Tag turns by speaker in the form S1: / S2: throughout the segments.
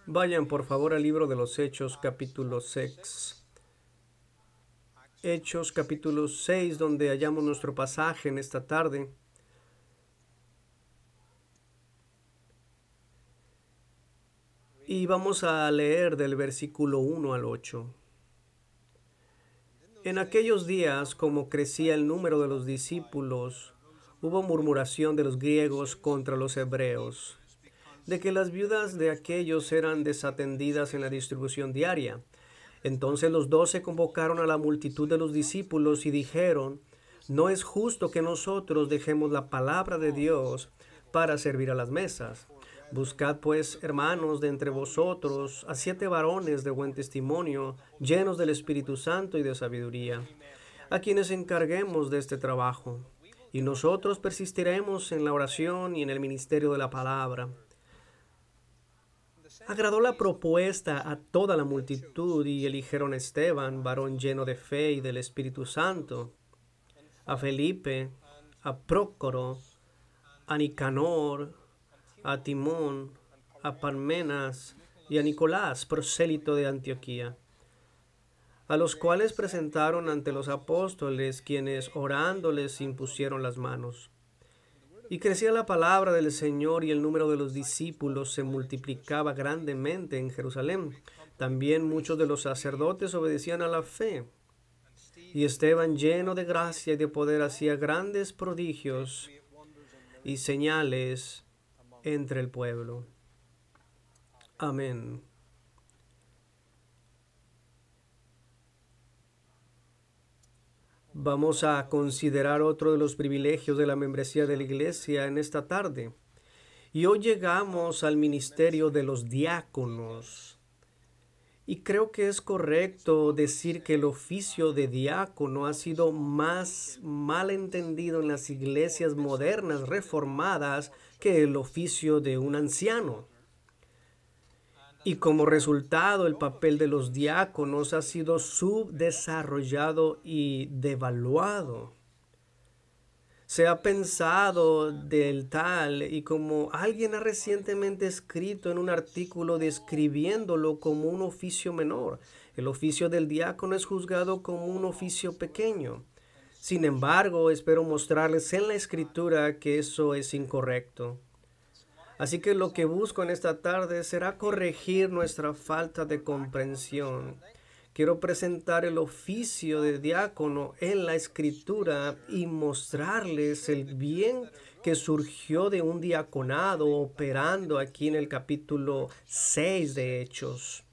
S1: Vayan por favor al libro de los Hechos, capítulo 6. Hechos, capítulo 6, donde hallamos nuestro pasaje en esta tarde. Y vamos a leer del versículo 1 al 8. En aquellos días, como crecía el número de los discípulos, hubo murmuración de los griegos contra los hebreos, de que las viudas de aquellos eran desatendidas en la distribución diaria. Entonces los 12 convocaron a la multitud de los discípulos y dijeron: no es justo que nosotros dejemos la palabra de Dios para servir a las mesas. Buscad pues, hermanos, de entre vosotros a 7 varones de buen testimonio, llenos del Espíritu Santo y de sabiduría, a quienes encarguemos de este trabajo. Y nosotros persistiremos en la oración y en el ministerio de la palabra. Agradó la propuesta a toda la multitud y eligieron a Esteban, varón lleno de fe y del Espíritu Santo, a Felipe, a Prócoro, a Nicanor, a Timón, a Parmenas y a Nicolás, prosélito de Antioquía, a los cuales presentaron ante los apóstoles, quienes orando les impusieron las manos. Y crecía la palabra del Señor y el número de los discípulos se multiplicaba grandemente en Jerusalén. También muchos de los sacerdotes obedecían a la fe. Y Esteban, lleno de gracia y de poder, hacía grandes prodigios y señales entre el pueblo. Amén. Vamos a considerar otro de los privilegios de la membresía de la iglesia en esta tarde. Y hoy llegamos al ministerio de los diáconos. Y creo que es correcto decir que el oficio de diácono ha sido más mal entendido en las iglesias modernas reformadas que el oficio de un anciano. Y como resultado, el papel de los diáconos ha sido subdesarrollado y devaluado. Se ha pensado del tal, y como alguien ha recientemente escrito en un artículo describiéndolo como un oficio menor, el oficio del diácono es juzgado como un oficio pequeño. Sin embargo, espero mostrarles en la escritura que eso es incorrecto. Así que lo que busco en esta tarde será corregir nuestra falta de comprensión. Quiero presentar el oficio de diácono en la escritura y mostrarles el bien que surgió de un diaconado operando aquí en el capítulo 6 de Hechos,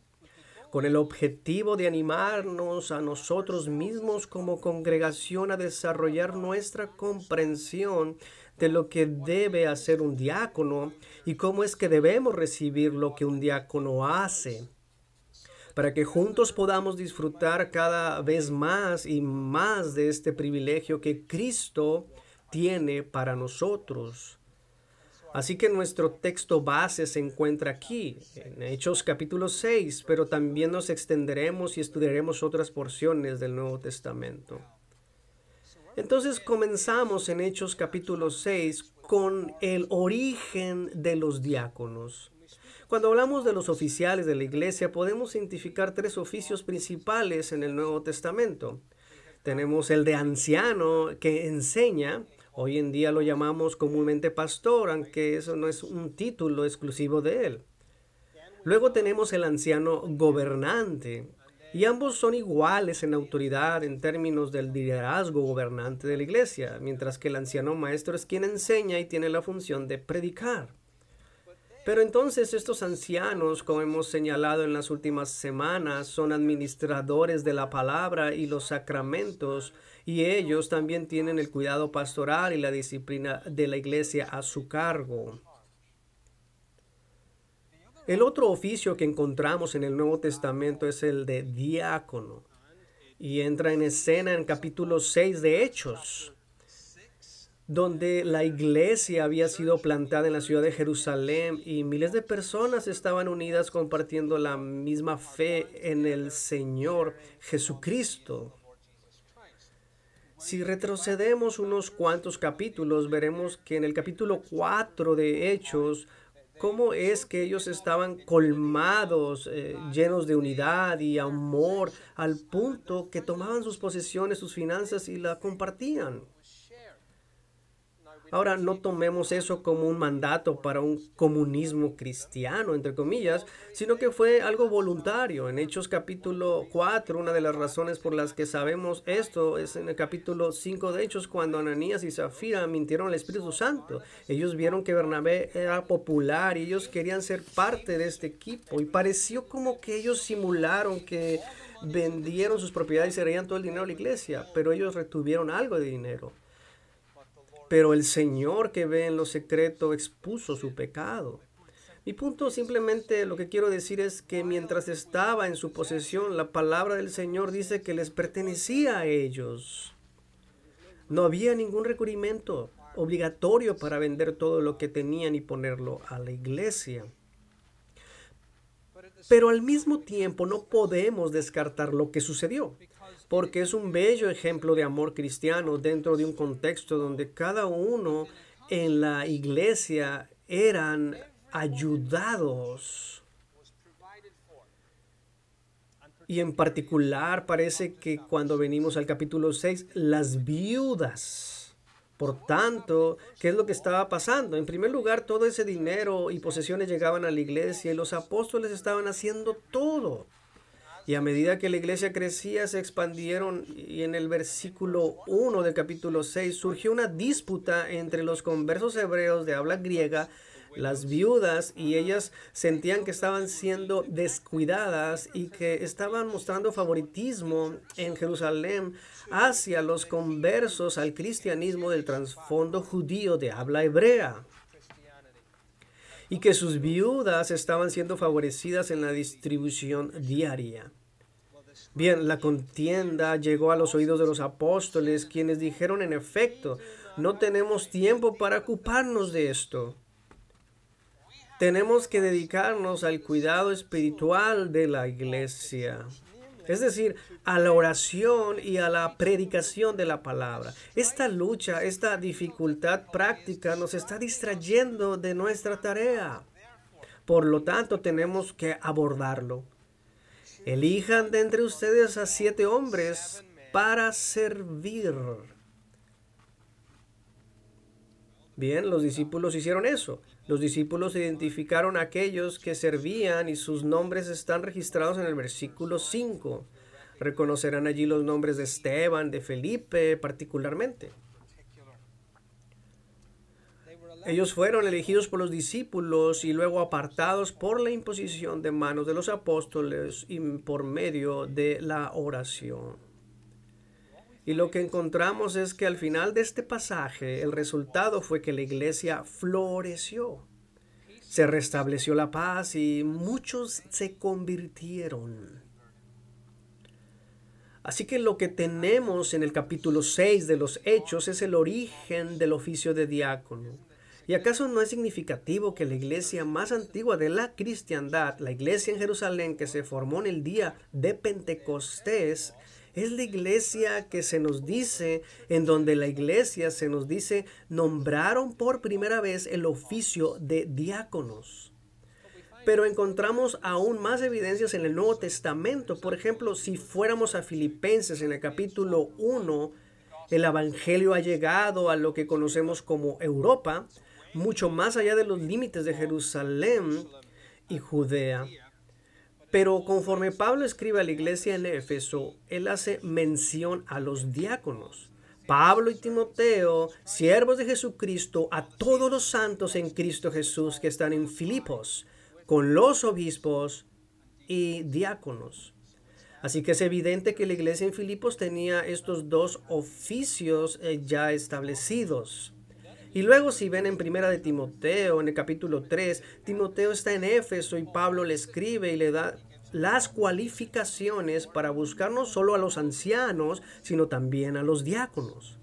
S1: con el objetivo de animarnos a nosotros mismos como congregación a desarrollar nuestra comprensión de lo que debe hacer un diácono y cómo es que debemos recibir lo que un diácono hace, para que juntos podamos disfrutar cada vez más y más de este privilegio que Cristo tiene para nosotros. Así que nuestro texto base se encuentra aquí, en Hechos capítulo 6, pero también nos extenderemos y estudiaremos otras porciones del Nuevo Testamento. Entonces comenzamos en Hechos capítulo 6 con el origen de los diáconos. Cuando hablamos de los oficiales de la iglesia, podemos identificar 3 oficios principales en el Nuevo Testamento. Tenemos el de anciano, que enseña. Hoy en día lo llamamos comúnmente pastor, aunque eso no es un título exclusivo de él. Luego tenemos el anciano gobernante, y ambos son iguales en autoridad en términos del liderazgo gobernante de la iglesia, mientras que el anciano maestro es quien enseña y tiene la función de predicar. Pero entonces estos ancianos, como hemos señalado en las últimas semanas, son administradores de la palabra y los sacramentos, y ellos también tienen el cuidado pastoral y la disciplina de la iglesia a su cargo. El otro oficio que encontramos en el Nuevo Testamento es el de diácono, y entra en escena en capítulo 6 de Hechos, donde la iglesia había sido plantada en la ciudad de Jerusalén y miles de personas estaban unidas compartiendo la misma fe en el Señor Jesucristo. Si retrocedemos unos cuantos capítulos, veremos que en el capítulo 4 de Hechos cómo es que ellos estaban colmados, llenos de unidad y amor, al punto que tomaban sus posesiones, sus finanzas y la compartían. Ahora, no tomemos eso como un mandato para un comunismo cristiano, entre comillas, sino que fue algo voluntario. En Hechos capítulo 4, una de las razones por las que sabemos esto es en el capítulo 5 de Hechos, cuando Ananías y Zafira mintieron al Espíritu Santo. Ellos vieron que Bernabé era popular y ellos querían ser parte de este equipo. Y pareció como que ellos simularon que vendieron sus propiedades y se reían todo el dinero a la iglesia, pero ellos retuvieron algo de dinero. Pero el Señor que ve en lo secreto expuso su pecado. Mi punto, simplemente lo que quiero decir es que mientras estaba en su posesión, la palabra del Señor dice que les pertenecía a ellos. No había ningún requerimiento obligatorio para vender todo lo que tenían y ponerlo a la iglesia. Pero al mismo tiempo no podemos descartar lo que sucedió, porque es un bello ejemplo de amor cristiano dentro de un contexto donde cada uno en la iglesia eran ayudados. Y en particular parece que cuando venimos al capítulo 6, las viudas. Por tanto, ¿qué es lo que estaba pasando? En primer lugar, todo ese dinero y posesiones llegaban a la iglesia y los apóstoles estaban haciendo todo. Y a medida que la iglesia crecía, se expandieron, y en el versículo 1 del capítulo 6 surgió una disputa entre los conversos hebreos de habla griega, las viudas, y ellas sentían que estaban siendo descuidadas y que estaban mostrando favoritismo en Jerusalén hacia los conversos al cristianismo del trasfondo judío de habla hebrea, y que sus viudas estaban siendo favorecidas en la distribución diaria. Bien, la contienda llegó a los oídos de los apóstoles, quienes dijeron en efecto, no tenemos tiempo para ocuparnos de esto. Tenemos que dedicarnos al cuidado espiritual de la iglesia, es decir, a la oración y a la predicación de la palabra. Esta lucha, esta dificultad práctica nos está distrayendo de nuestra tarea. Por lo tanto, tenemos que abordarlo. Elijan de entre ustedes a 7 hombres para servir. Bien, los discípulos hicieron eso. Los discípulos identificaron a aquellos que servían y sus nombres están registrados en el versículo 5. Reconocerán allí los nombres de Esteban, de Felipe particularmente. Ellos fueron elegidos por los discípulos y luego apartados por la imposición de manos de los apóstoles y por medio de la oración. Y lo que encontramos es que al final de este pasaje, el resultado fue que la iglesia floreció. Se restableció la paz y muchos se convirtieron. Así que lo que tenemos en el capítulo 6 de los Hechos es el origen del oficio de diácono. ¿Y acaso no es significativo que la iglesia más antigua de la cristiandad, la iglesia en Jerusalén que se formó en el día de Pentecostés, es la iglesia que se nos dice, en donde la iglesia se nos dice, nombraron por primera vez el oficio de diáconos? Pero encontramos aún más evidencias en el Nuevo Testamento. Por ejemplo, si fuéramos a Filipenses en el capítulo 1, el evangelio ha llegado a lo que conocemos como Europa, mucho más allá de los límites de Jerusalén y Judea. Pero conforme Pablo escribe a la iglesia en Éfeso, él hace mención a los diáconos. Pablo y Timoteo, siervos de Jesucristo, a todos los santos en Cristo Jesús que están en Filipos, con los obispos y diáconos. Así que es evidente que la iglesia en Filipos tenía estos dos oficios ya establecidos. Y luego si ven en primera de Timoteo, en el capítulo 3, Timoteo está en Éfeso y Pablo le escribe y le da las cualificaciones para buscar no solo a los ancianos, sino también a los diáconos.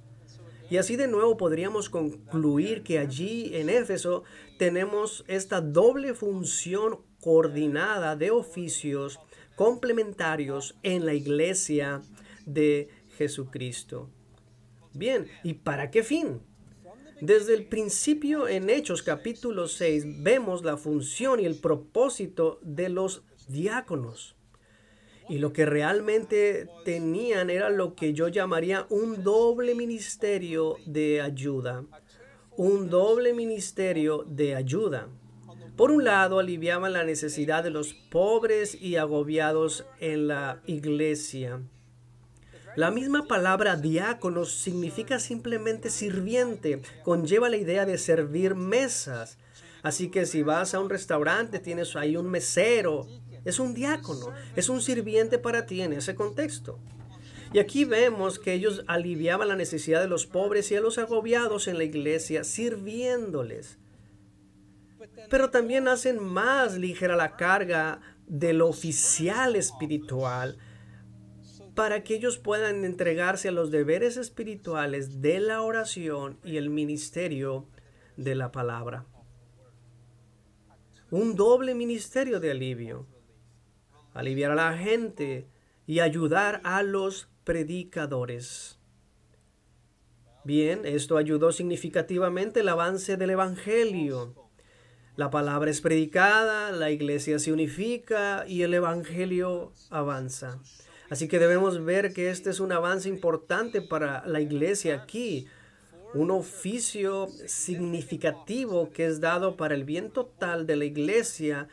S1: Y así de nuevo podríamos concluir que allí en Éfeso tenemos esta doble función coordinada de oficios complementarios en la iglesia de Jesucristo. Bien, ¿y para qué fin? Desde el principio en Hechos capítulo 6 vemos la función y el propósito de los diáconos. Y lo que realmente tenían era lo que yo llamaría un doble ministerio de ayuda. Un doble ministerio de ayuda. Por un lado, aliviaban la necesidad de los pobres y agobiados en la iglesia. La misma palabra diácono significa simplemente sirviente, conlleva la idea de servir mesas. Así que si vas a un restaurante, tienes ahí un mesero, es un diácono, es un sirviente para ti en ese contexto. Y aquí vemos que ellos aliviaban la necesidad de los pobres y a los agobiados en la iglesia, sirviéndoles. Pero también hacen más ligera la carga del oficial espiritual para que ellos puedan entregarse a los deberes espirituales de la oración y el ministerio de la palabra. Un doble ministerio de alivio. Aliviar a la gente y ayudar a los predicadores. Bien, esto ayudó significativamente el avance del evangelio. La palabra es predicada, la iglesia se unifica y el evangelio avanza. Así que debemos ver que este es un avance importante para la iglesia aquí, un oficio significativo que es dado para el bien total de la iglesia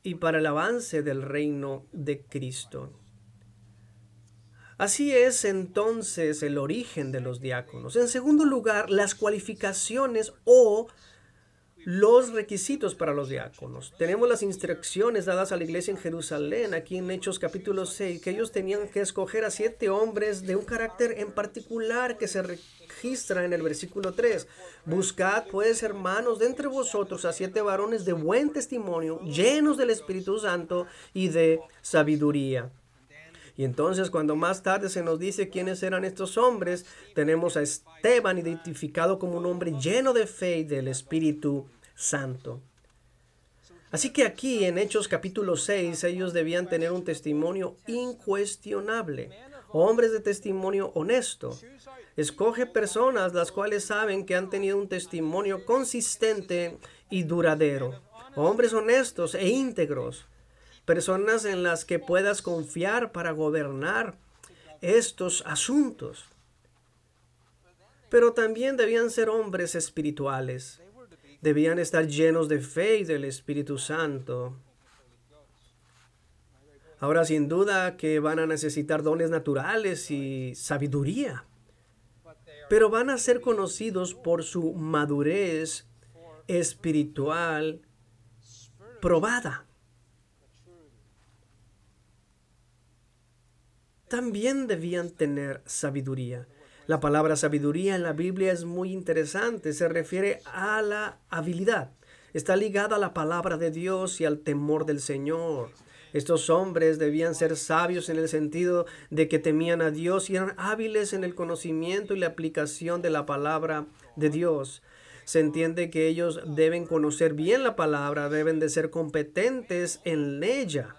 S1: y para el avance del reino de Cristo. Así es entonces el origen de los diáconos. En segundo lugar, las cualificaciones o los requisitos para los diáconos. Tenemos las instrucciones dadas a la iglesia en Jerusalén, aquí en Hechos capítulo 6, que ellos tenían que escoger a 7 hombres de un carácter en particular que se registra en el versículo 3. Buscad, pues, hermanos, de entre vosotros a 7 varones de buen testimonio, llenos del Espíritu Santo y de sabiduría. Y entonces cuando más tarde se nos dice quiénes eran estos hombres, tenemos a Esteban identificado como un hombre lleno de fe y del Espíritu Santo. Así que aquí en Hechos capítulo 6 ellos debían tener un testimonio incuestionable, hombres de testimonio honesto. Escoge personas las cuales saben que han tenido un testimonio consistente y duradero, hombres honestos e íntegros. Personas en las que puedas confiar para gobernar estos asuntos. Pero también debían ser hombres espirituales. Debían estar llenos de fe y del Espíritu Santo. Ahora, sin duda que van a necesitar dones naturales y sabiduría. Pero van a ser conocidos por su madurez espiritual probada. También debían tener sabiduría. La palabra sabiduría en la Biblia es muy interesante. Se refiere a la habilidad. Está ligada a la palabra de Dios y al temor del Señor. Estos hombres debían ser sabios en el sentido de que temían a Dios y eran hábiles en el conocimiento y la aplicación de la palabra de Dios. Se entiende que ellos deben conocer bien la palabra, deben de ser competentes en ella.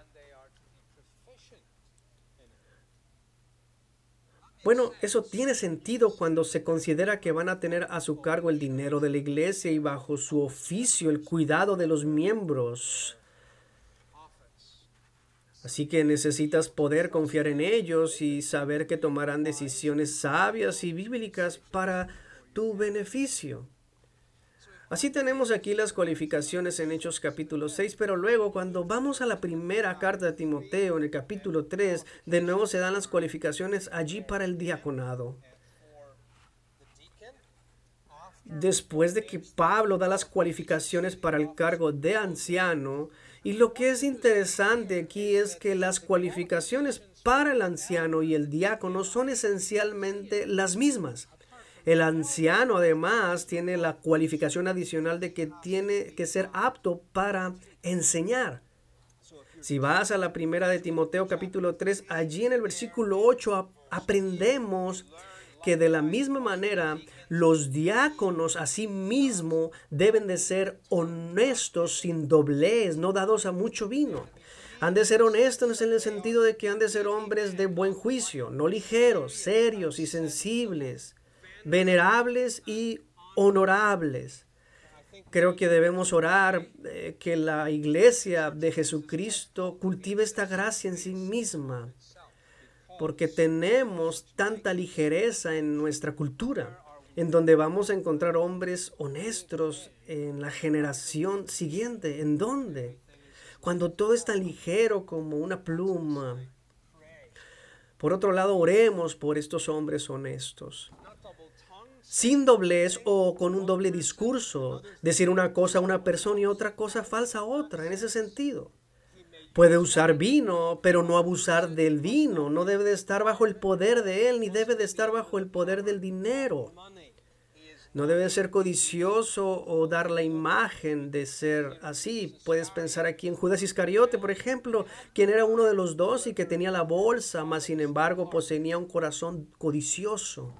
S1: Bueno, eso tiene sentido cuando se considera que van a tener a su cargo el dinero de la iglesia y bajo su oficio el cuidado de los miembros. Así que necesitas poder confiar en ellos y saber que tomarán decisiones sabias y bíblicas para tu beneficio. Así tenemos aquí las cualificaciones en Hechos capítulo 6, pero luego cuando vamos a la primera carta de Timoteo en el capítulo 3, de nuevo se dan las cualificaciones allí para el diaconado. Después de que Pablo da las cualificaciones para el cargo de anciano, y lo que es interesante aquí es que las cualificaciones para el anciano y el diácono son esencialmente las mismas. El anciano además tiene la cualificación adicional de que tiene que ser apto para enseñar. Si vas a la primera de Timoteo capítulo 3, allí en el versículo 8 aprendemos que de la misma manera los diáconos asimismo deben de ser honestos, sin doblez, no dados a mucho vino. Han de ser honestos en el sentido de que han de ser hombres de buen juicio, no ligeros, serios y sensibles, venerables y honorables. Creo que debemos orar que la iglesia de Jesucristo cultive esta gracia en sí misma, porque tenemos tanta ligereza en nuestra cultura, en donde vamos a encontrar hombres honestos en la generación siguiente. ¿En dónde? Cuando todo es tan ligero como una pluma. Por otro lado, oremos por estos hombres honestos, sin doblez o con un doble discurso, decir una cosa a una persona y otra cosa falsa a otra, en ese sentido. Puede usar vino, pero no abusar del vino. No debe de estar bajo el poder de él, ni debe de estar bajo el poder del dinero. No debe de ser codicioso o dar la imagen de ser así. Puedes pensar aquí en Judas Iscariote, por ejemplo, quien era uno de los dos y que tenía la bolsa, mas sin embargo poseía un corazón codicioso.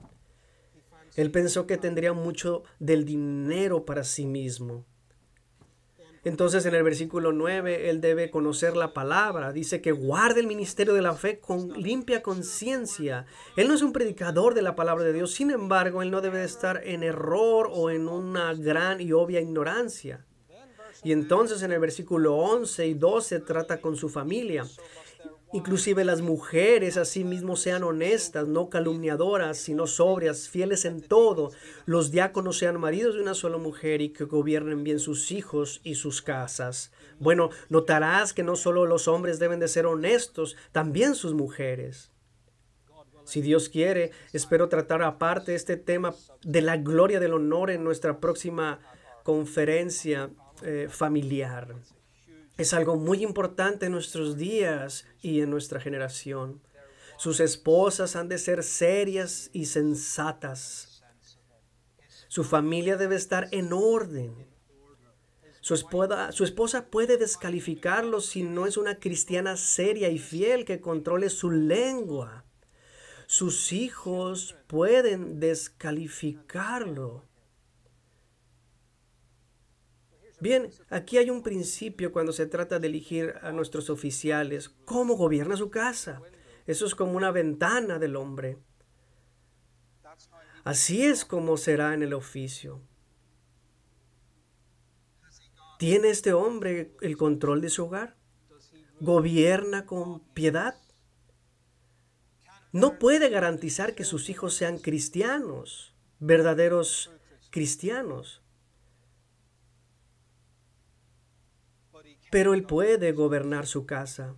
S1: Él pensó que tendría mucho del dinero para sí mismo. Entonces en el versículo 9, él debe conocer la palabra. Dice que guarde el ministerio de la fe con limpia conciencia. Él no es un predicador de la palabra de Dios. Sin embargo, él no debe de estar en error o en una gran y obvia ignorancia. Y entonces en el versículo 11 y 12 trata con su familia. Inclusive las mujeres asimismo sean honestas, no calumniadoras, sino sobrias, fieles en todo. Los diáconos sean maridos de una sola mujer y que gobiernen bien sus hijos y sus casas. Bueno, notarás que no solo los hombres deben de ser honestos, también sus mujeres. Si Dios quiere, espero tratar aparte este tema de la gloria del honor en nuestra próxima conferencia familiar. Es algo muy importante en nuestros días y en nuestra generación. Sus esposas han de ser serias y sensatas. Su familia debe estar en orden. Su esposa puede descalificarlo si no es una cristiana seria y fiel que controle su lengua. Sus hijos pueden descalificarlo. Bien, aquí hay un principio cuando se trata de elegir a nuestros oficiales. ¿Cómo gobierna su casa? Eso es como una ventana del hombre. Así es como será en el oficio. ¿Tiene este hombre el control de su hogar? ¿Gobierna con piedad? No puede garantizar que sus hijos sean cristianos, verdaderos cristianos. Pero él puede gobernar su casa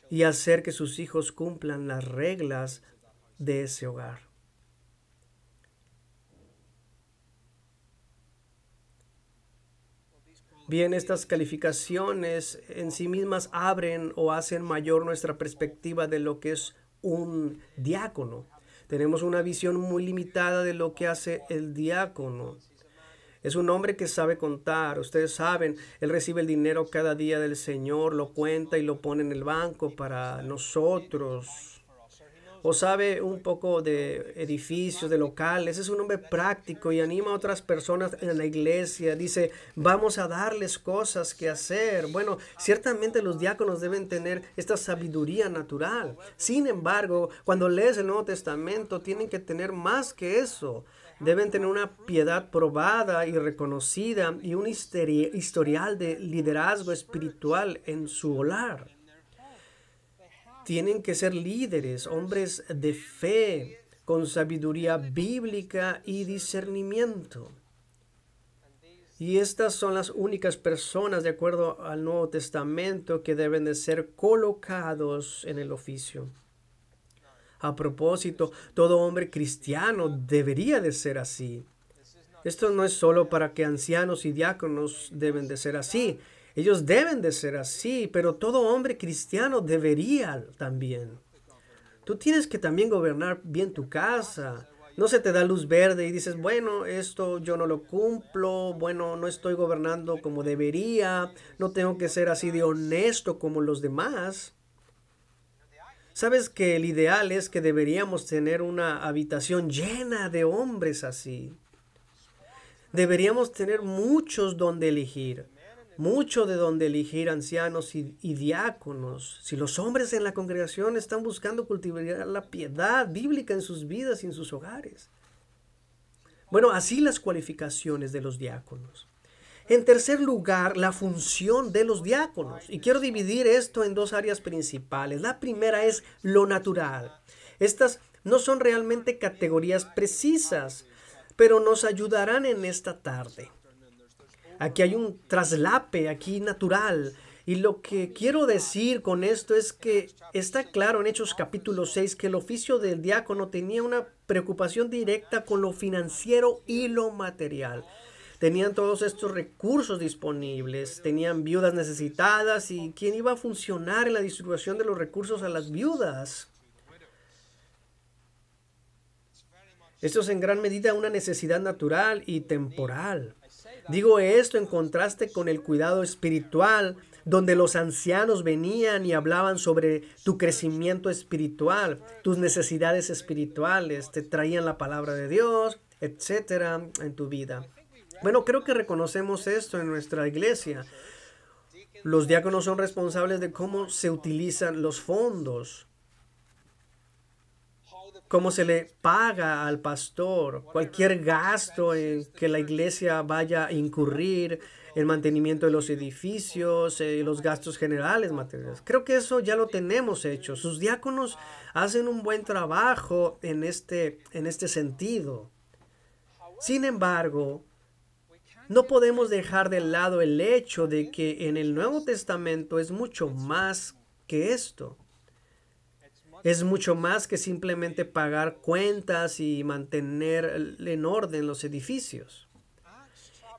S1: y hacer que sus hijos cumplan las reglas de ese hogar. Bien, estas calificaciones en sí mismas abren o hacen mayor nuestra perspectiva de lo que es un diácono. Tenemos una visión muy limitada de lo que hace el diácono. Es un hombre que sabe contar. Ustedes saben, él recibe el dinero cada día del Señor, lo cuenta y lo pone en el banco para nosotros. O sabe un poco de edificios, de locales. Es un hombre práctico y anima a otras personas en la iglesia. Dice, vamos a darles cosas que hacer. Bueno, ciertamente los diáconos deben tener esta sabiduría natural. Sin embargo, cuando lees el Nuevo Testamento, tienen que tener más que eso. Deben tener una piedad probada y reconocida y un historial de liderazgo espiritual en su hogar. Tienen que ser líderes, hombres de fe, con sabiduría bíblica y discernimiento. Y estas son las únicas personas, de acuerdo al Nuevo Testamento, que deben de ser colocados en el oficio. A propósito, todo hombre cristiano debería de ser así. Esto no es solo para que ancianos y diáconos deben de ser así. Ellos deben de ser así, pero todo hombre cristiano debería también. Tú tienes que también gobernar bien tu casa. No se te da luz verde y dices, bueno, esto yo no lo cumplo, bueno, no estoy gobernando como debería, no tengo que ser así de honesto como los demás. Sabes que el ideal es que deberíamos tener una habitación llena de hombres así. Deberíamos tener muchos donde elegir. Mucho de donde elegir ancianos y diáconos. Si los hombres en la congregación están buscando cultivar la piedad bíblica en sus vidas y en sus hogares. Bueno, así las cualificaciones de los diáconos. En tercer lugar, la función de los diáconos. Y quiero dividir esto en dos áreas principales. La primera es lo natural. Estas no son realmente categorías precisas, pero nos ayudarán en esta tarde. Aquí hay un traslape, aquí natural. Y lo que quiero decir con esto es que está claro en Hechos capítulo 6 que el oficio del diácono tenía una preocupación directa con lo financiero y lo material. Tenían todos estos recursos disponibles, tenían viudas necesitadas y ¿quién iba a funcionar en la distribución de los recursos a las viudas? Esto es en gran medida una necesidad natural y temporal. Digo esto en contraste con el cuidado espiritual, donde los ancianos venían y hablaban sobre tu crecimiento espiritual, tus necesidades espirituales, te traían la palabra de Dios, etcétera, en tu vida. Bueno, creo que reconocemos esto en nuestra iglesia. Los diáconos son responsables de cómo se utilizan los fondos, cómo se le paga al pastor, cualquier gasto en que la iglesia vaya a incurrir, el mantenimiento de los edificios, los gastos generales materiales. Creo que eso ya lo tenemos hecho. Sus diáconos hacen un buen trabajo en este sentido. Sin embargo, no podemos dejar de lado el hecho de que en el Nuevo Testamento es mucho más que esto. Es mucho más que simplemente pagar cuentas y mantener en orden los edificios.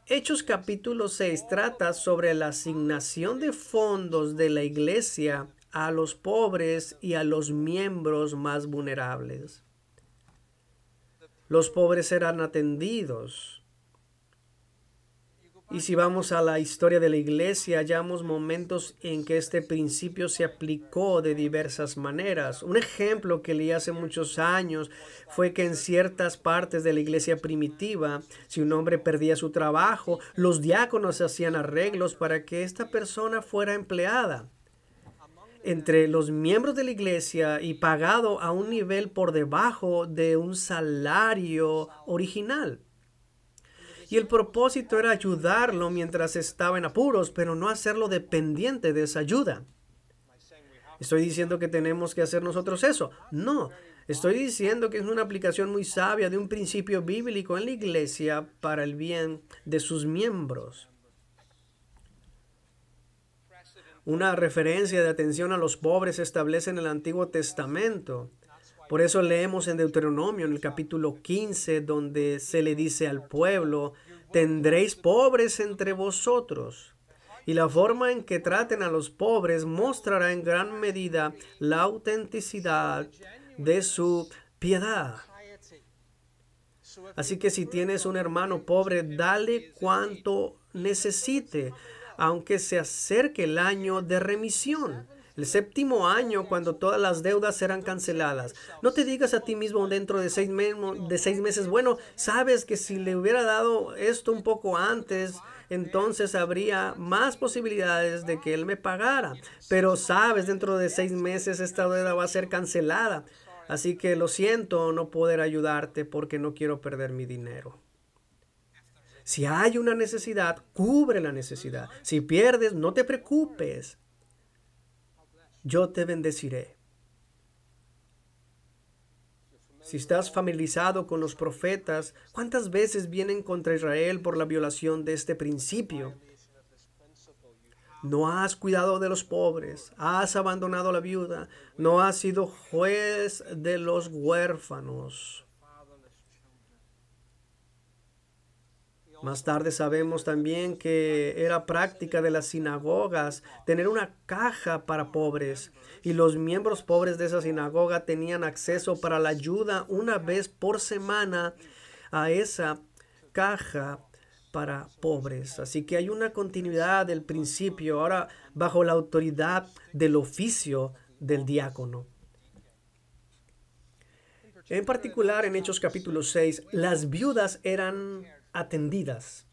S1: Hechos capítulo 6 trata sobre la asignación de fondos de la iglesia a los pobres y a los miembros más vulnerables. Los pobres serán atendidos. Y si vamos a la historia de la iglesia, hallamos momentos en que este principio se aplicó de diversas maneras. Un ejemplo que leí hace muchos años fue que en ciertas partes de la iglesia primitiva, si un hombre perdía su trabajo, los diáconos hacían arreglos para que esta persona fuera empleada entre los miembros de la iglesia y pagado a un nivel por debajo de un salario original. Y el propósito era ayudarlo mientras estaba en apuros, pero no hacerlo dependiente de esa ayuda. ¿Estoy diciendo que tenemos que hacer nosotros eso? No. Estoy diciendo que es una aplicación muy sabia de un principio bíblico en la iglesia para el bien de sus miembros. Una referencia de atención a los pobres se establece en el Antiguo Testamento. Por eso leemos en Deuteronomio, en el capítulo 15, donde se le dice al pueblo, tendréis pobres entre vosotros. Y la forma en que traten a los pobres mostrará en gran medida la autenticidad de su piedad. Así que si tienes un hermano pobre, dale cuanto necesite, aunque se acerque el año de remisión. El séptimo año, cuando todas las deudas serán canceladas. No te digas a ti mismo dentro de 6 meses, bueno, sabes que si le hubiera dado esto un poco antes, entonces habría más posibilidades de que él me pagara. Pero sabes, dentro de 6 meses esta deuda va a ser cancelada. Así que lo siento no poder ayudarte porque no quiero perder mi dinero. Si hay una necesidad, cubre la necesidad. Si pierdes, no te preocupes. Yo te bendeciré. Si estás familiarizado con los profetas, ¿cuántas veces vienen contra Israel por la violación de este principio? No has cuidado de los pobres, has abandonado a la viuda, no has sido juez de los huérfanos. Más tarde sabemos también que era práctica de las sinagogas tener una caja para pobres y los miembros pobres de esa sinagoga tenían acceso para la ayuda una vez por semana a esa caja para pobres. Así que hay una continuidad del principio ahora bajo la autoridad del oficio del diácono. En particular en Hechos capítulo 6, las viudas eran atendidas.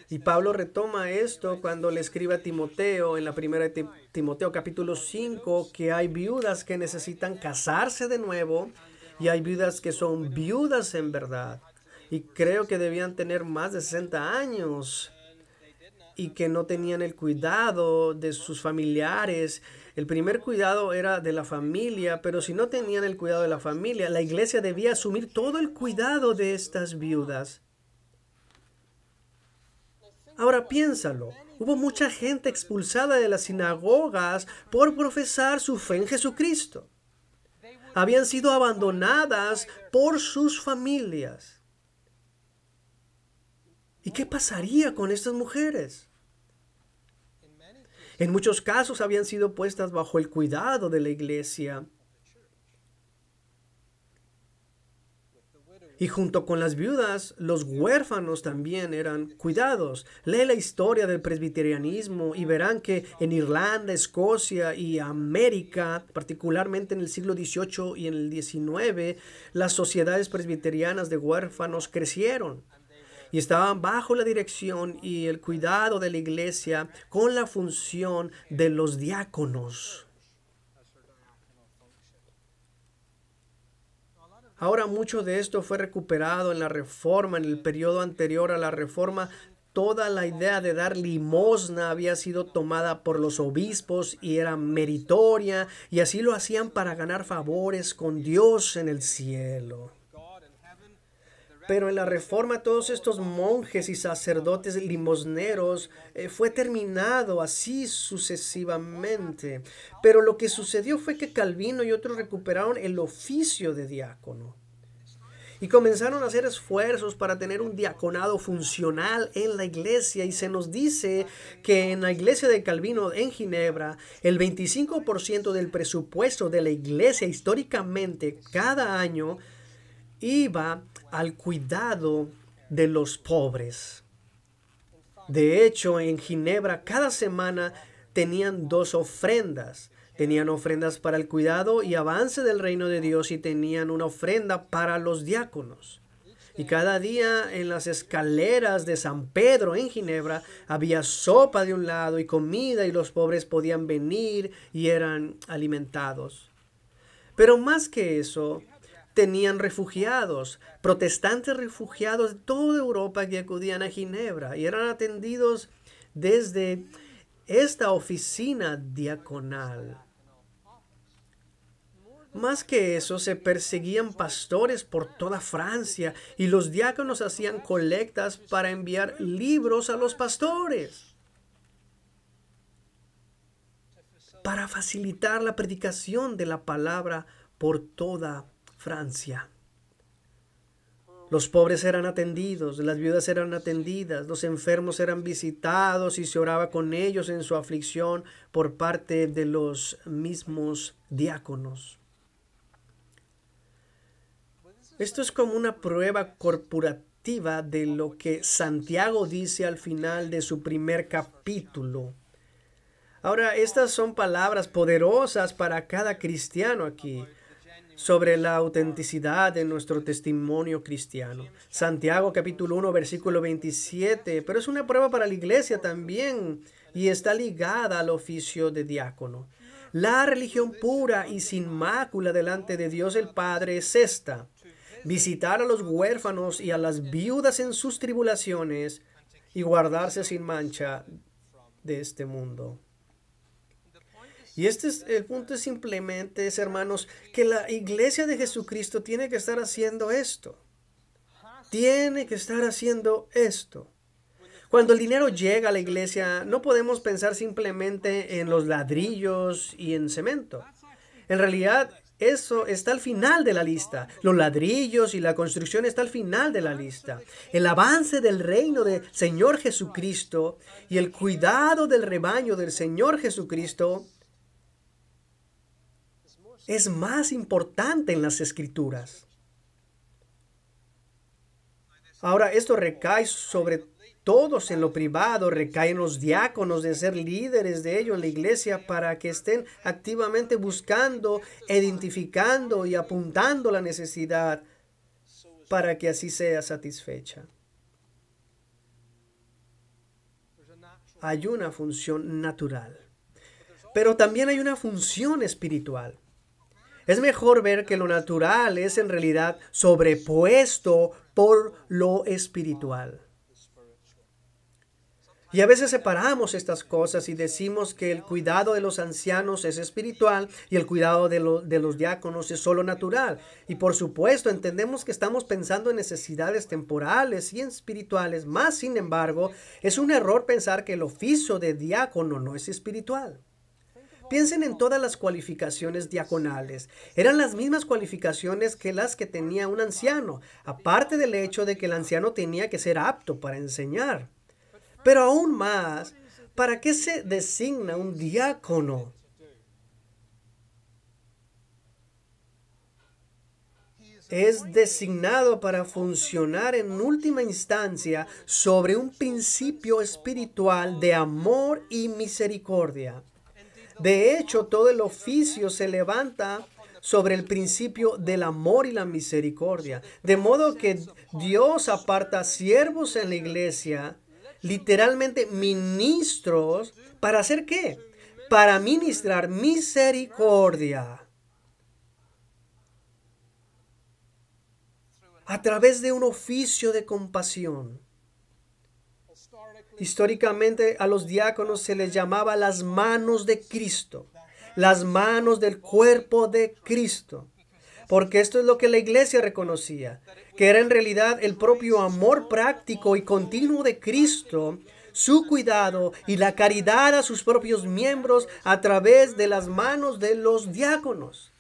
S1: Y Pablo retoma esto cuando le escribe a Timoteo en la primera de Timoteo capítulo 5, que hay viudas que necesitan casarse de nuevo y hay viudas que son viudas en verdad. y creo que debían tener más de 60 años y que no tenían el cuidado de sus familiares. El primer cuidado era de la familia, pero si no tenían el cuidado de la familia, la iglesia debía asumir todo el cuidado de estas viudas. Ahora piénsalo, hubo mucha gente expulsada de las sinagogas por profesar su fe en Jesucristo. Habían sido abandonadas por sus familias. ¿Y qué pasaría con estas mujeres? En muchos casos habían sido puestas bajo el cuidado de la iglesia. Y junto con las viudas, los huérfanos también eran cuidados. Lee la historia del presbiterianismo y verán que en Irlanda, Escocia y América, particularmente en el siglo XVIII y en el XIX, las sociedades presbiterianas de huérfanos crecieron y estaban bajo la dirección y el cuidado de la iglesia con la función de los diáconos. Ahora mucho de esto fue recuperado en la Reforma, en el periodo anterior a la Reforma. Toda la idea de dar limosna había sido tomada por los obispos y era meritoria, y así lo hacían para ganar favores con Dios en el cielo. Pero en la Reforma todos estos monjes y sacerdotes limosneros fue terminado así sucesivamente. Pero lo que sucedió fue que Calvino y otros recuperaron el oficio de diácono y comenzaron a hacer esfuerzos para tener un diaconado funcional en la iglesia. Y se nos dice que en la iglesia de Calvino en Ginebra, el 25% del presupuesto de la iglesia históricamente cada año iba al cuidado de los pobres. De hecho, en Ginebra cada semana tenían 2 ofrendas. Tenían ofrendas para el cuidado y avance del reino de Dios y tenían una ofrenda para los diáconos. Y cada día en las escaleras de San Pedro en Ginebra había sopa de un lado y comida y los pobres podían venir y eran alimentados. Pero más que eso, tenían refugiados, protestantes refugiados de toda Europa que acudían a Ginebra y eran atendidos desde esta oficina diaconal. Más que eso, se perseguían pastores por toda Francia y los diáconos hacían colectas para enviar libros a los pastores, para facilitar la predicación de la palabra por toda Francia. Los pobres eran atendidos, las viudas eran atendidas, los enfermos eran visitados y se oraba con ellos en su aflicción por parte de los mismos diáconos. Esto es como una prueba corporativa de lo que Santiago dice al final de su primer capítulo. Ahora, estas son palabras poderosas para cada cristiano aquí sobre la autenticidad de nuestro testimonio cristiano. Santiago capítulo 1 versículo 27, pero es una prueba para la iglesia también y está ligada al oficio de diácono. La religión pura y sin mácula delante de Dios el Padre es esta: visitar a los huérfanos y a las viudas en sus tribulaciones y guardarse sin mancha de este mundo. Y el punto es simplemente, hermanos, que la iglesia de Jesucristo tiene que estar haciendo esto. Tiene que estar haciendo esto. Cuando el dinero llega a la iglesia, no podemos pensar simplemente en los ladrillos y en cemento. En realidad, eso está al final de la lista. Los ladrillos y la construcción está al final de la lista. El avance del reino del Señor Jesucristo y el cuidado del rebaño del Señor Jesucristo es más importante en las Escrituras. Ahora, esto recae sobre todos en lo privado, recae en los diáconos de ser líderes de ello en la iglesia para que estén activamente buscando, identificando y apuntando la necesidad para que así sea satisfecha. Hay una función natural, pero también hay una función espiritual. Es mejor ver que lo natural es en realidad sobrepuesto por lo espiritual. Y a veces separamos estas cosas y decimos que el cuidado de los ancianos es espiritual y el cuidado de los diáconos es solo natural. Y por supuesto entendemos que estamos pensando en necesidades temporales y espirituales, más sin embargo es un error pensar que el oficio de diácono no es espiritual. Piensen en todas las cualificaciones diaconales. Eran las mismas cualificaciones que las que tenía un anciano, aparte del hecho de que el anciano tenía que ser apto para enseñar. Pero aún más, ¿para qué se designa un diácono? Es designado para funcionar en última instancia sobre un principio espiritual de amor y misericordia. De hecho, todo el oficio se levanta sobre el principio del amor y la misericordia. De modo que Dios aparta siervos en la iglesia, literalmente ministros, ¿para hacer qué? Para ministrar misericordia a través de un oficio de compasión. Históricamente a los diáconos se les llamaba las manos de Cristo, las manos del cuerpo de Cristo, porque esto es lo que la iglesia reconocía, que era en realidad el propio amor práctico y continuo de Cristo, su cuidado y la caridad a sus propios miembros a través de las manos de los diáconos.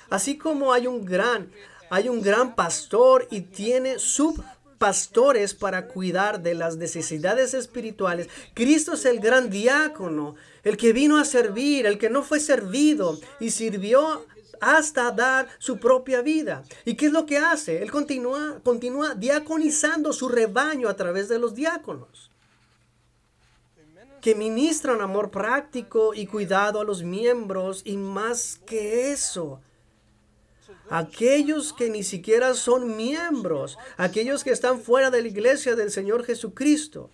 S1: Así como hay un gran pastor y tiene subpastores para cuidar de las necesidades espirituales, Cristo es el gran diácono, el que vino a servir, el que no fue servido y sirvió hasta dar su propia vida. ¿Y qué es lo que hace? Él continúa diaconizando su rebaño a través de los diáconos, que ministran amor práctico y cuidado a los miembros, y más que eso, aquellos que ni siquiera son miembros, aquellos que están fuera de la iglesia del Señor Jesucristo.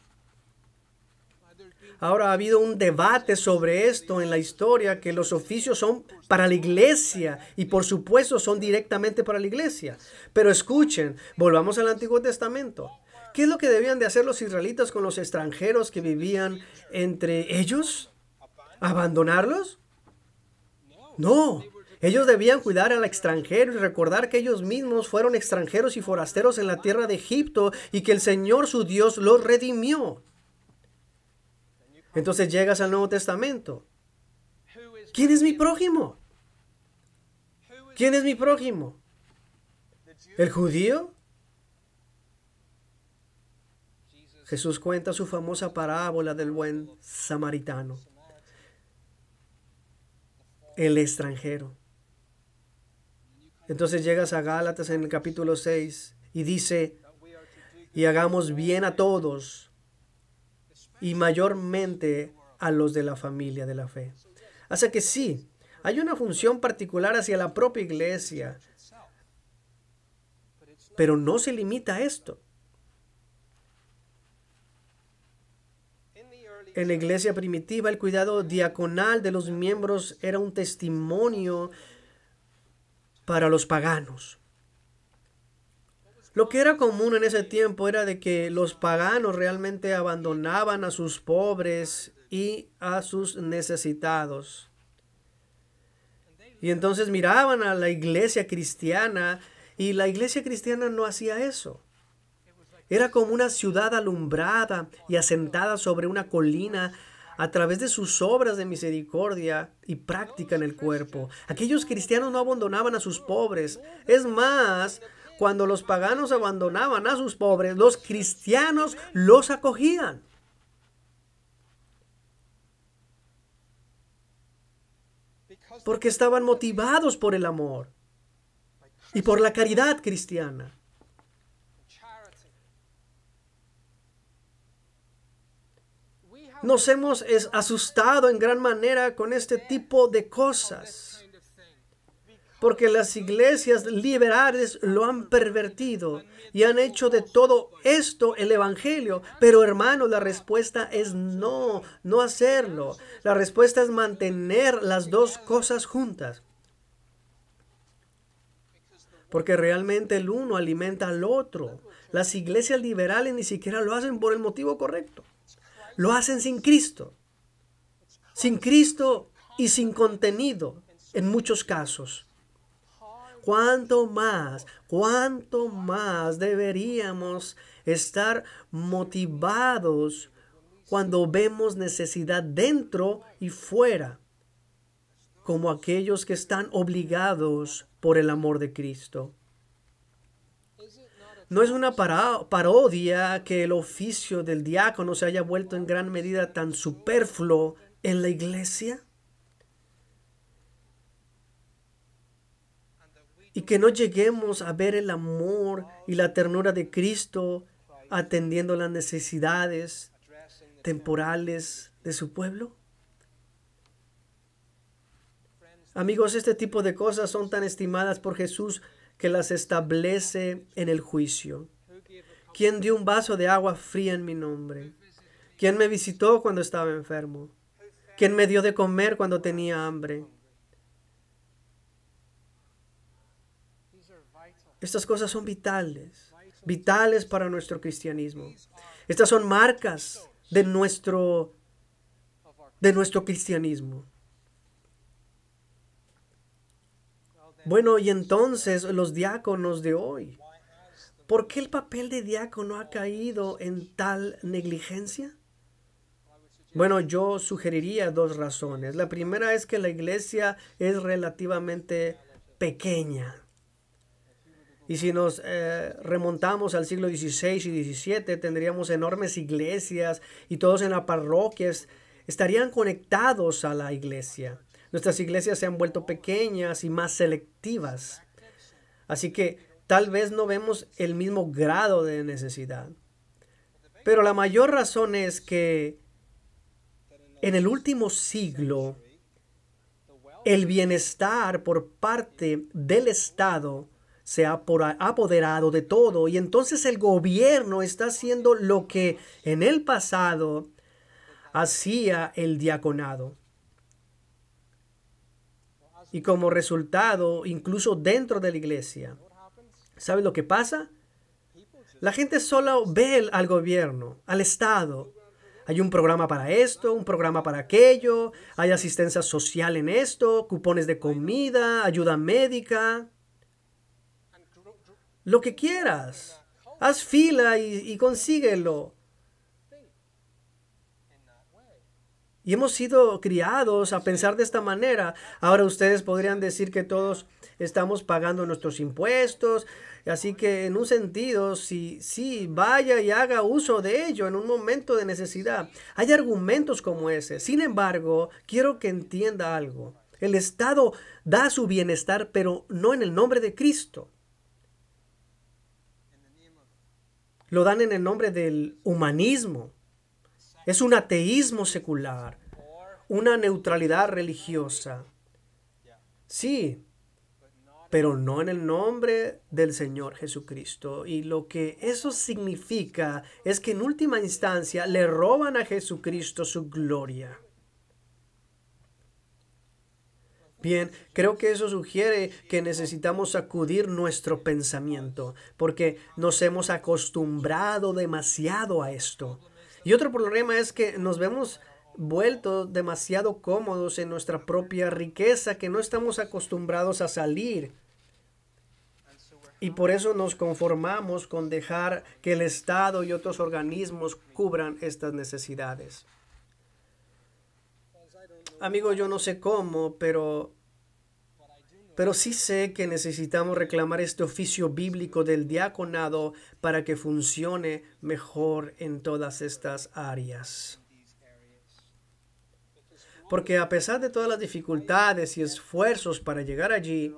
S1: Ahora ha habido un debate sobre esto en la historia, que los oficios son para la iglesia y por supuesto son directamente para la iglesia. Pero escuchen, volvamos al Antiguo Testamento. ¿Qué es lo que debían de hacer los israelitas con los extranjeros que vivían entre ellos? ¿Abandonarlos? No. Ellos debían cuidar al extranjero y recordar que ellos mismos fueron extranjeros y forasteros en la tierra de Egipto y que el Señor su Dios los redimió. Entonces llegas al Nuevo Testamento. ¿Quién es mi prójimo? ¿Quién es mi prójimo? ¿El judío? Jesús cuenta su famosa parábola del buen samaritano, el extranjero. Entonces llegas a Gálatas en el capítulo 6 y dice, y hagamos bien a todos, y mayormente a los de la familia de la fe. Así que sí, hay una función particular hacia la propia iglesia, pero no se limita a esto. En la iglesia primitiva, el cuidado diaconal de los miembros era un testimonio para los paganos. Lo que era común en ese tiempo era de que los paganos realmente abandonaban a sus pobres y a sus necesitados. Y entonces miraban a la iglesia cristiana, y la iglesia cristiana no hacía eso. Era como una ciudad alumbrada y asentada sobre una colina a través de sus obras de misericordia y práctica en el cuerpo. Aquellos cristianos no abandonaban a sus pobres. Es más, cuando los paganos abandonaban a sus pobres, los cristianos los acogían. Porque estaban motivados por el amor y por la caridad cristiana. Nos hemos asustado en gran manera con este tipo de cosas, porque las iglesias liberales lo han pervertido y han hecho de todo esto el evangelio. Pero hermanos, la respuesta es no hacerlo. La respuesta es mantener las dos cosas juntas. porque realmente el uno alimenta al otro. Las iglesias liberales ni siquiera lo hacen por el motivo correcto. Lo hacen sin Cristo. Sin Cristo y sin contenido en muchos casos. Cuánto más deberíamos estar motivados cuando vemos necesidad dentro y fuera, como aquellos que están obligados por el amor de Cristo. ¿No es una parodia que el oficio del diácono se haya vuelto en gran medida tan superfluo en la iglesia? Y que no lleguemos a ver el amor y la ternura de Cristo atendiendo las necesidades temporales de su pueblo. Amigos, este tipo de cosas son tan estimadas por Jesús que las establece en el juicio. ¿Quién dio un vaso de agua fría en mi nombre? ¿Quién me visitó cuando estaba enfermo? ¿Quién me dio de comer cuando tenía hambre? Estas cosas son vitales para nuestro cristianismo. Estas son marcas de nuestro cristianismo. Bueno, y entonces los diáconos de hoy, ¿por qué el papel de diácono ha caído en tal negligencia? Bueno, yo sugeriría dos razones. La primera es que la iglesia es relativamente pequeña. Y si nos remontamos al siglo XVI y XVII, tendríamos enormes iglesias y todos en las parroquias estarían conectados a la iglesia. Nuestras iglesias se han vuelto pequeñas y más selectivas. Así que tal vez no vemos el mismo grado de necesidad. Pero la mayor razón es que en el último siglo, el bienestar por parte del Estado se ha apoderado de todo, y entonces el gobierno está haciendo lo que en el pasado hacía el diaconado. Y como resultado, incluso dentro de la iglesia, ¿sabe lo que pasa? La gente solo ve al gobierno, al Estado. Hay un programa para esto, un programa para aquello, hay asistencia social en esto, cupones de comida, ayuda médica. Lo que quieras. Haz fila y consíguelo. Y hemos sido criados a pensar de esta manera. Ahora ustedes podrían decir que todos estamos pagando nuestros impuestos. Así que en un sentido, sí, vaya y haga uso de ello en un momento de necesidad. Hay argumentos como ese. Sin embargo, quiero que entienda algo. El Estado da su bienestar, pero no en el nombre de Cristo. Lo dan en el nombre del humanismo. Es un ateísmo secular, una neutralidad religiosa. Sí, pero no en el nombre del Señor Jesucristo. Y lo que eso significa es que en última instancia le roban a Jesucristo su gloria. Bien, creo que eso sugiere que necesitamos sacudir nuestro pensamiento, porque nos hemos acostumbrado demasiado a esto. Y otro problema es que nos vemos vueltos demasiado cómodos en nuestra propia riqueza, que no estamos acostumbrados a salir. Y por eso nos conformamos con dejar que el Estado y otros organismos cubran estas necesidades. Amigo, yo no sé cómo, pero sí sé que necesitamos reclamar este oficio bíblico del diaconado para que funcione mejor en todas estas áreas. Porque a pesar de todas las dificultades y esfuerzos para llegar allí,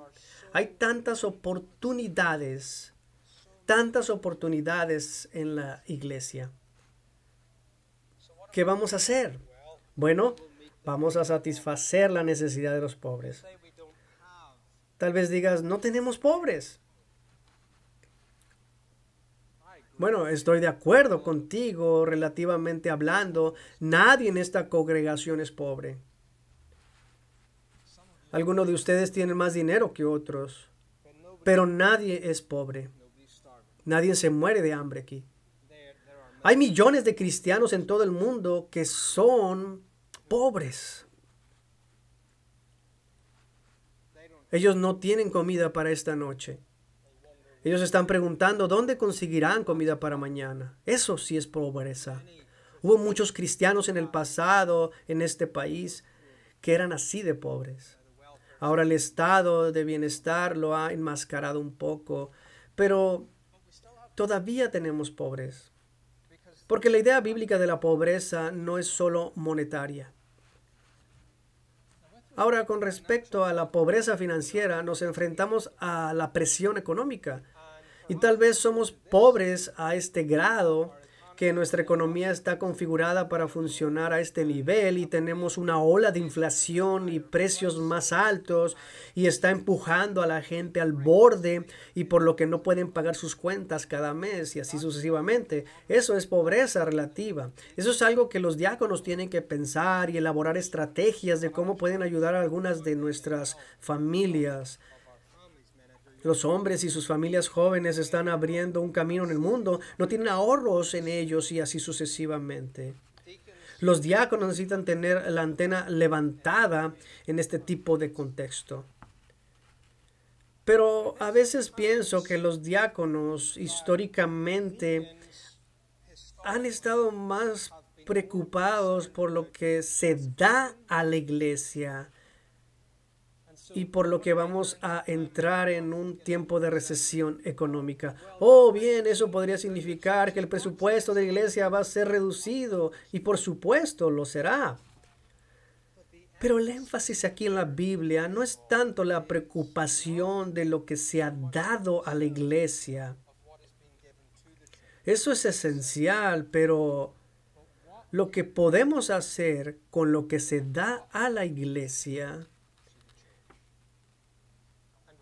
S1: hay tantas oportunidades en la iglesia. ¿Qué vamos a hacer? Bueno, vamos a satisfacer la necesidad de los pobres. Tal vez digas, no tenemos pobres. Bueno, estoy de acuerdo contigo relativamente hablando. Nadie en esta congregación es pobre. Algunos de ustedes tienen más dinero que otros, pero nadie es pobre. Nadie se muere de hambre aquí. Hay millones de cristianos en todo el mundo que son pobres. Ellos no tienen comida para esta noche. Ellos están preguntando dónde conseguirán comida para mañana. Eso sí es pobreza. Hubo muchos cristianos en el pasado en este país que eran así de pobres. Ahora el estado de bienestar lo ha enmascarado un poco, pero todavía tenemos pobres. Porque la idea bíblica de la pobreza no es solo monetaria. Ahora, con respecto a la pobreza financiera, nos enfrentamos a la presión económica. Y tal vez somos pobres a este grado que nuestra economía está configurada para funcionar a este nivel y tenemos una ola de inflación y precios más altos y está empujando a la gente al borde y por lo que no pueden pagar sus cuentas cada mes y así sucesivamente. Eso es pobreza relativa. Eso es algo que los diáconos tienen que pensar y elaborar estrategias de cómo pueden ayudar a algunas de nuestras familias. Los hombres y sus familias jóvenes están abriendo un camino en el mundo, no tienen ahorros en ellos y así sucesivamente. Los diáconos necesitan tener la antena levantada en este tipo de contexto. Pero a veces pienso que los diáconos históricamente han estado más preocupados por lo que se da a la iglesia y por lo que vamos a entrar en un tiempo de recesión económica. Oh, bien, eso podría significar que el presupuesto de la iglesia va a ser reducido y por supuesto lo será. Pero el énfasis aquí en la Biblia no es tanto la preocupación de lo que se ha dado a la iglesia. Eso es esencial, pero lo que podemos hacer con lo que se da a la iglesia.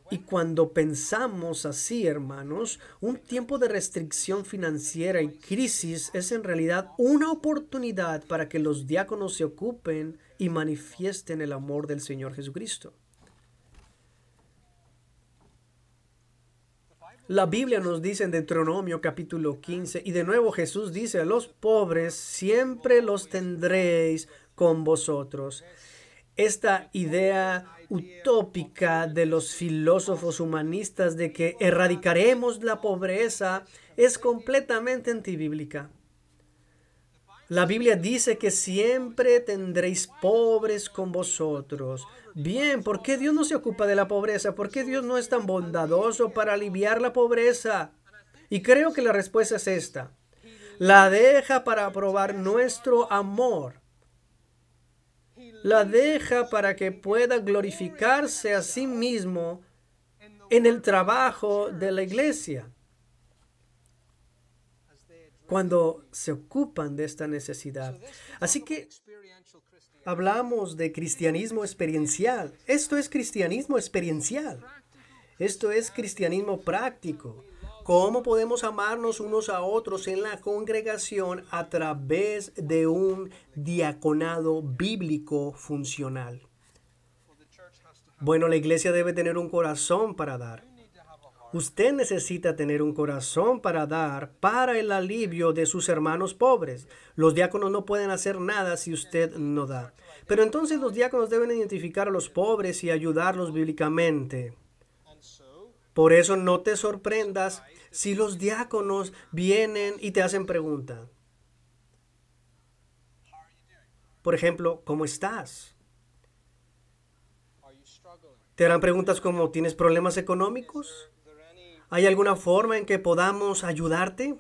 S1: Y cuando pensamos así, hermanos, un tiempo de restricción financiera y crisis es en realidad una oportunidad para que los diáconos se ocupen y manifiesten el amor del Señor Jesucristo. La Biblia nos dice en Deuteronomio capítulo 15, y de nuevo Jesús dice, a los pobres siempre los tendréis con vosotros. Esta idea utópica de los filósofos humanistas de que erradicaremos la pobreza es completamente antibíblica. La Biblia dice que siempre tendréis pobres con vosotros. Bien, ¿por qué Dios no se ocupa de la pobreza? ¿Por qué Dios no es tan bondadoso para aliviar la pobreza? Y creo que la respuesta es esta. La deja para probar nuestro amor. La deja para que pueda glorificarse a sí mismo en el trabajo de la iglesia. Cuando se ocupan de esta necesidad. Así que hablamos de cristianismo experiencial. Esto es cristianismo experiencial. Esto es cristianismo práctico. ¿Cómo podemos amarnos unos a otros en la congregación a través de un diaconado bíblico funcional? Bueno, la iglesia debe tener un corazón para dar. Usted necesita tener un corazón para dar para el alivio de sus hermanos pobres. Los diáconos no pueden hacer nada si usted no da. Pero entonces los diáconos deben identificar a los pobres y ayudarlos bíblicamente. Por eso no te sorprendas si los diáconos vienen y te hacen preguntas. Por ejemplo, ¿cómo estás? Te harán preguntas como, ¿tienes problemas económicos? ¿Hay alguna forma en que podamos ayudarte?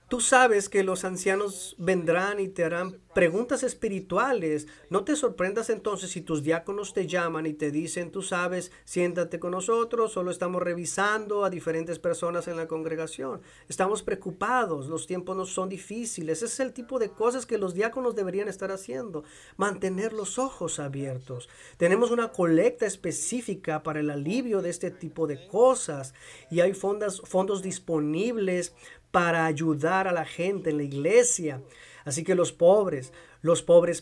S1: Tú sabes que los ancianos vendrán y te harán preguntas espirituales. No te sorprendas entonces si tus diáconos te llaman y te dicen, tú sabes, siéntate con nosotros, solo estamos revisando a diferentes personas en la congregación. Estamos preocupados, los tiempos no son difíciles. Ese es el tipo de cosas que los diáconos deberían estar haciendo. Mantener los ojos abiertos. Tenemos una colecta específica para el alivio de este tipo de cosas y hay fondos disponibles para ayudar a la gente en la iglesia. Así que los pobres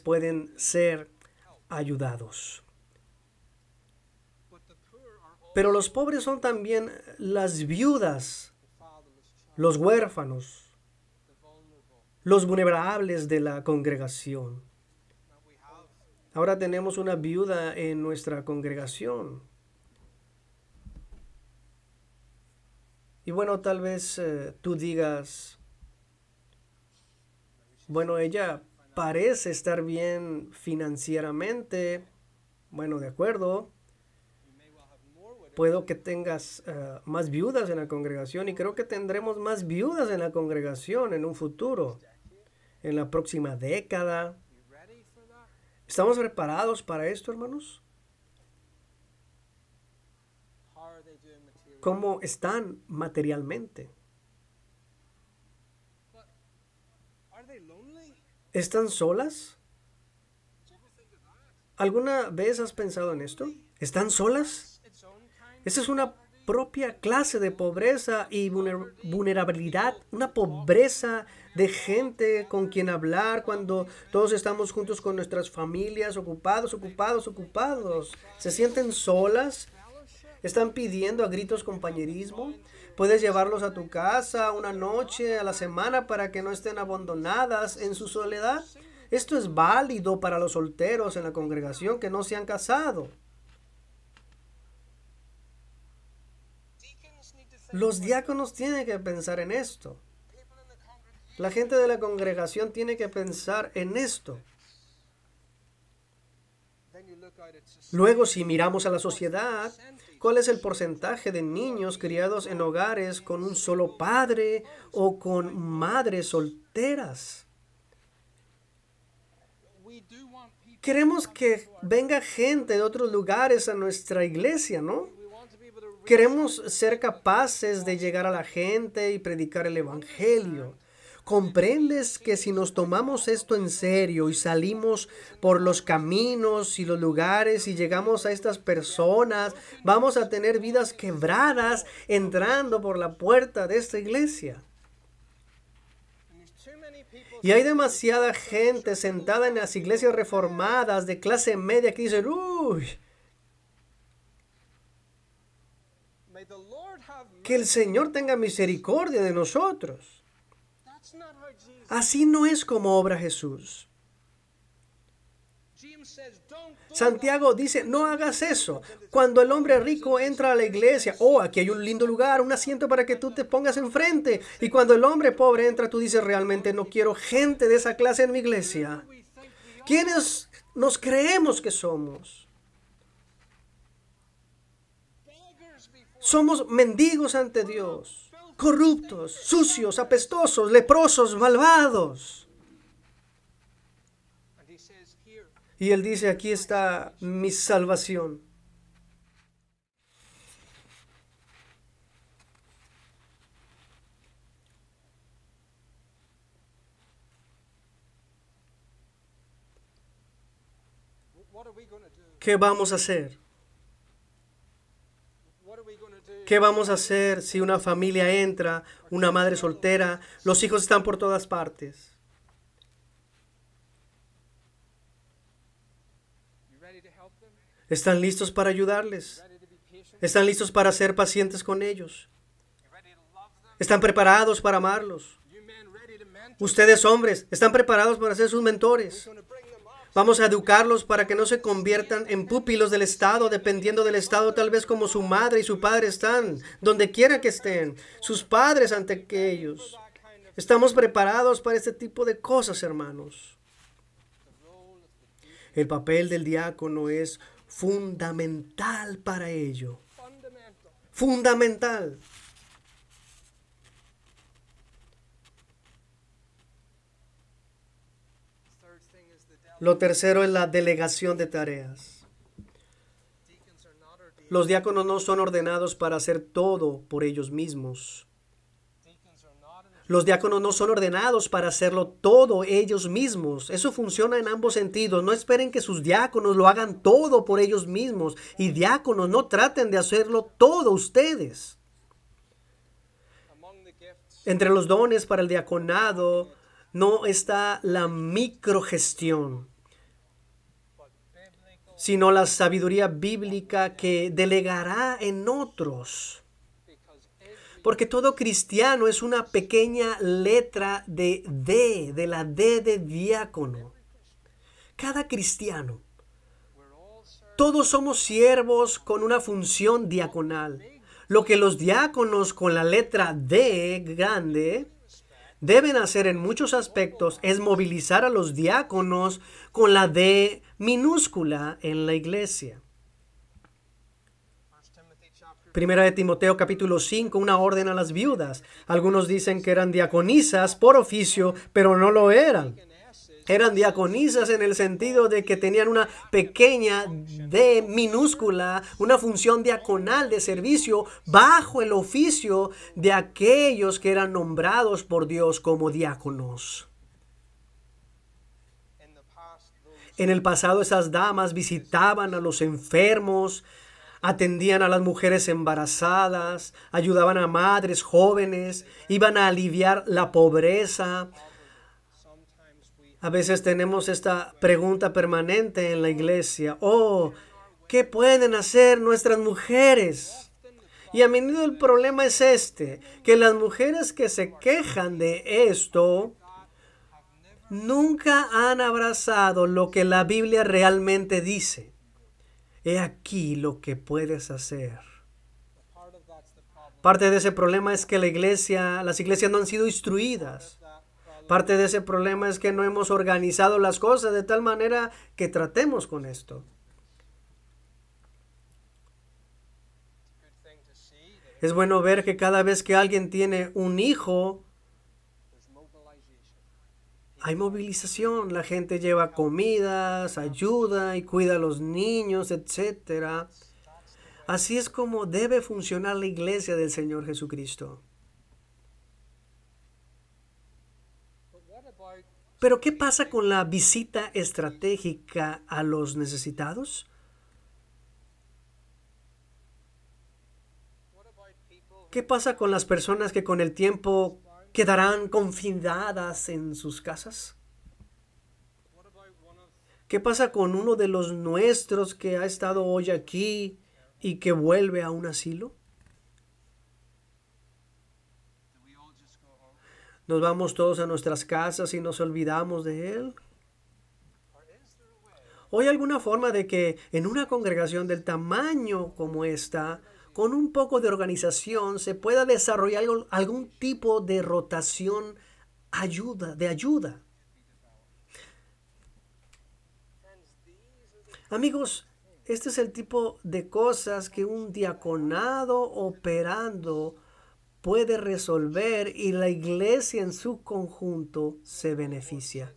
S1: pueden ser ayudados. Pero los pobres son también las viudas, los huérfanos, los vulnerables de la congregación. Ahora tenemos una viuda en nuestra congregación. Y bueno, tal vez tú digas, bueno, ella parece estar bien financieramente. Bueno, de acuerdo. Puedo que tengas más viudas en la congregación y creo que tendremos más viudas en la congregación en un futuro, en la próxima década. ¿Estamos preparados para esto, hermanos? ¿Cómo están materialmente? ¿Están solas? ¿Alguna vez has pensado en esto? ¿Están solas? Esa es una propia clase de pobreza y vulnerabilidad, una pobreza de gente con quien hablar cuando todos estamos juntos con nuestras familias, ocupados. ¿Se sienten solas? ¿Están pidiendo a gritos compañerismo? Puedes llevarlos a tu casa una noche a la semana para que no estén abandonadas en su soledad. Esto es válido para los solteros en la congregación que no se han casado. Los diáconos tienen que pensar en esto. La gente de la congregación tiene que pensar en esto. Luego, si miramos a la sociedad, ¿cuál es el porcentaje de niños criados en hogares con un solo padre o con madres solteras? Queremos que venga gente de otros lugares a nuestra iglesia, ¿no? Queremos ser capaces de llegar a la gente y predicar el evangelio. ¿Comprendes que si nos tomamos esto en serio y salimos por los caminos y los lugares y llegamos a estas personas, vamos a tener vidas quebradas entrando por la puerta de esta iglesia? Y hay demasiada gente sentada en las iglesias reformadas de clase media que dicen, uy, que el Señor tenga misericordia de nosotros. Así no es como obra Jesús. Santiago dice, no hagas eso. Cuando el hombre rico entra a la iglesia, oh, aquí hay un lindo lugar, un asiento para que tú te pongas enfrente. Y cuando el hombre pobre entra, tú dices, realmente no quiero gente de esa clase en mi iglesia. ¿Quiénes nos creemos que somos? Somos mendigos ante Dios, corruptos, sucios, apestosos, leprosos, malvados. Y Él dice, aquí está mi salvación. ¿Qué vamos a hacer? ¿Qué vamos a hacer si una familia entra, una madre soltera, los hijos están por todas partes? ¿Están listos para ayudarles? ¿Están listos para ser pacientes con ellos? ¿Están preparados para amarlos? Ustedes hombres, ¿están preparados para ser sus mentores? Vamos a educarlos para que no se conviertan en pupilos del Estado, dependiendo del Estado, tal vez como su madre y su padre están, donde quiera que estén, sus padres ante que ellos. Estamos preparados para este tipo de cosas, hermanos. El papel del diácono es fundamental para ello. Fundamental. Lo tercero es la delegación de tareas. Los diáconos no son ordenados para hacer todo por ellos mismos. Los diáconos no son ordenados para hacerlo todo ellos mismos. Eso funciona en ambos sentidos. No esperen que sus diáconos lo hagan todo por ellos mismos. Y diáconos, no traten de hacerlo todo ustedes. Entre los dones para el diaconado no está la microgestión. sino la sabiduría bíblica que delegará en otros. Porque todo cristiano es una pequeña letra de la D de diácono. Cada cristiano. Todos somos siervos con una función diaconal. Lo que los diáconos con la letra D grande deben hacer en muchos aspectos es movilizar a los diáconos con la D minúscula en la iglesia. Primera de Timoteo capítulo 5, una orden a las viudas. Algunos dicen que eran diaconisas por oficio, pero no lo eran. Eran diaconisas en el sentido de que tenían una pequeña D minúscula, una función diaconal de servicio bajo el oficio de aquellos que eran nombrados por Dios como diáconos. En el pasado esas damas visitaban a los enfermos, atendían a las mujeres embarazadas, ayudaban a madres jóvenes, iban a aliviar la pobreza. A veces tenemos esta pregunta permanente en la iglesia: oh, ¿qué pueden hacer nuestras mujeres? Y a menudo el problema es que las mujeres que se quejan de esto nunca han abrazado lo que la Biblia realmente dice. He aquí lo que puedes hacer. Parte de ese problema es que las iglesias no han sido instruidas. Parte de ese problema es que no hemos organizado las cosas de tal manera que tratemos con esto. Es bueno ver que cada vez que alguien tiene un hijo, hay movilización. La gente lleva comidas, ayuda y cuida a los niños, etc. Así es como debe funcionar la iglesia del Señor Jesucristo. Pero ¿qué pasa con la visita estratégica a los necesitados? ¿Qué pasa con las personas que con el tiempo quedarán confinadas en sus casas? ¿Qué pasa con uno de los nuestros que ha estado hoy aquí y que vuelve a un asilo? ¿Nos vamos todos a nuestras casas y nos olvidamos de él? ¿O hay alguna forma de que en una congregación del tamaño como esta, con un poco de organización, se pueda desarrollar algún tipo de rotación de ayuda? Amigos, este es el tipo de cosas que un diaconado operando puede resolver y la iglesia en su conjunto se beneficia.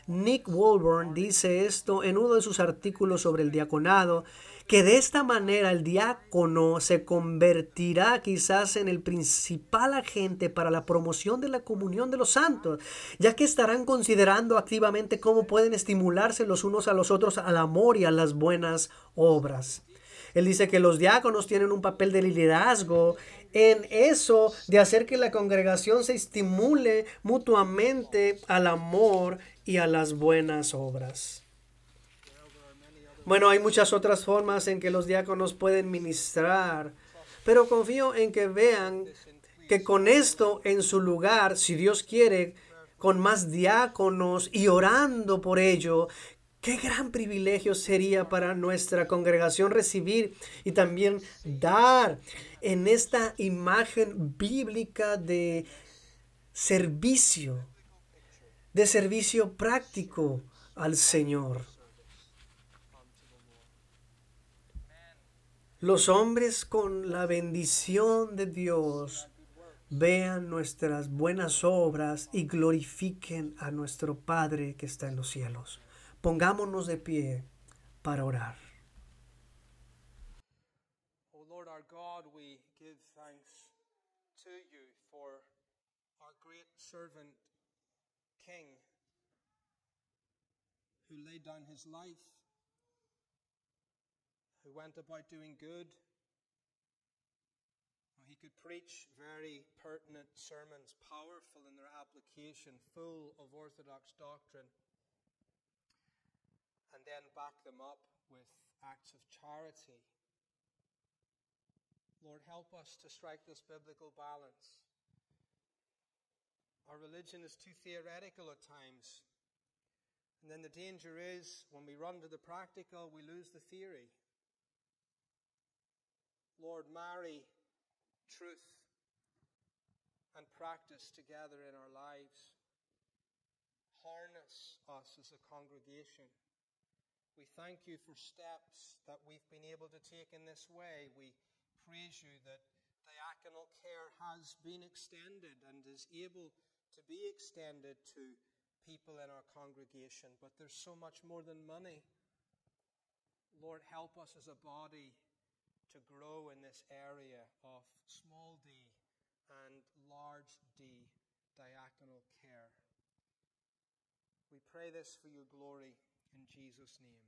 S1: Nick Walborn dice esto en uno de sus artículos sobre el diaconado, que de esta manera el diácono se convertirá quizás en el principal agente para la promoción de la comunión de los santos, ya que estarán considerando activamente cómo pueden estimularse los unos a los otros al amor y a las buenas obras. Él dice que los diáconos tienen un papel de liderazgo en eso de hacer que la congregación se estimule mutuamente al amor y a las buenas obras. Bueno, hay muchas otras formas en que los diáconos pueden ministrar, pero confío en que vean que con esto en su lugar, si Dios quiere, con más diáconos y orando por ello, qué gran privilegio sería para nuestra congregación recibir y también dar en esta imagen bíblica de servicio práctico al Señor. Los hombres con la bendición de Dios vean nuestras buenas obras y glorifiquen a nuestro Padre que está en los cielos. Pongámonos de pie para orar.
S2: O Lord our God, we give thanks to you for our great servant King who laid down his life, who went about doing good. He could preach very pertinent sermons, powerful in their application, full of orthodox doctrine, and then back them up with acts of charity. Lord, help us to strike this biblical balance. Our religion is too theoretical at times. And then the danger is, when we run to the practical, we lose the theory. Lord, marry truth and practice together in our lives. Harness us as a congregation. We thank you for steps that we've been able to take in this way. We praise you that diaconal care has been extended and is able to be extended to people in our congregation. But there's so much more than money. Lord, help us as a body to grow in this area of small d and large D diaconal care. We pray this for your glory in Jesus' name.